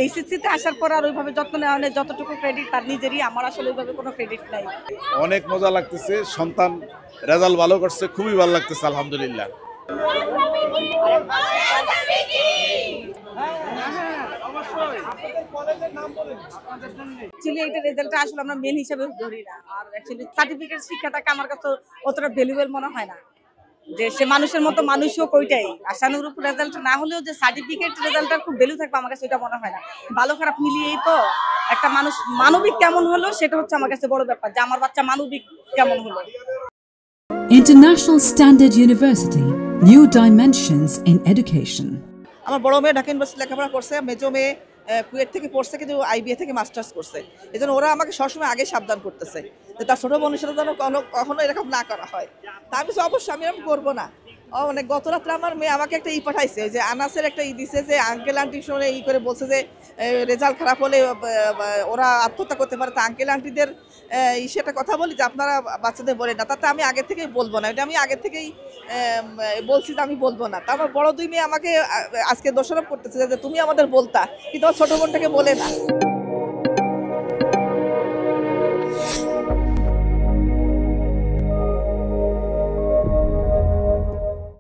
এইচএসসিতে আসার পর আর ওইভাবে যত্ন নেওয়া নেই, যতটুকু ক্রেডিট তার নিজেরই, আমার আসলে ওইভাবে কোনো ক্রেডিট নাই। অনেক মজা লাগতেছে, সন্তান রেজাল্ট ভালো করছে, খুবই ভালো লাগতেছে আলহামদুলিল্লাহ। অ্যাকচুয়ালি এইটা রেজাল্টটা আসলে আমরা মেন হিসাবে ধরি না, আর অ্যাকচুয়ালি সার্টিফিকেট শিক্ষাটাকে আমার কাছে অতটা ভ্যালুয়েবল মনে হয় না। যে সে মানুষের মতো মানুষও কইটাই আশানুরূপ রেজাল্ট না হলেও যে সার্টিফিকেট রেজাল্টটার খুব ভ্যালু থাকবে আমার কাছে এটা মনে হয় না। ভালো খারাপ মিলিয়েই তো একটা মানুষ মানবিক কেমন হলো সেটা হচ্ছে আমার কাছে বড় ব্যাপার, যে আমার বাচ্চা মানবিক কেমন হলো। International Standard University, New Dimensions in Education. আমার বড় মেয়ে ঢাকা ইউনিভার্সিটি লেখাপড়া করছে, মেজো মেয়ে কুয়েট থেকে পড়ছে, কিন্তু আইবিএ থেকে মাস্টার্স করছে। এই জন্য ওরা আমাকে সবসময় আগে সাবধান করতেছে যে তার ছোটো বোনের সাথে যেন কখনো এরকম না করা হয়। তা আমি অবশ্যই আমি এরকম করবো না। মানে গত রাত্রে আমার মেয়ে আমাকে একটা পাঠাইছে, ওই যে আনাসের একটা দিছে যে আঙ্কেল আন্টি শুনে করে বলছে যে রেজাল্ট খারাপ হলে ওরা আত্মহত্যা করতে পারে। তা আঙ্কেল আন্টিদের সেটা কথা বলি যে আপনারা বাচ্চাদের বলেন না, তাতে আমি আগে থেকেই বলবো না, এটা আমি আগে থেকেই বলছি যে আমি বলবো না। তারপর বড় দুই মেয়ে আমাকে আজকে দোষারোপ করতেছে যে তুমি আমাদের বলতা, কিন্তু আমার ছোটো বোনটাকে বলে না।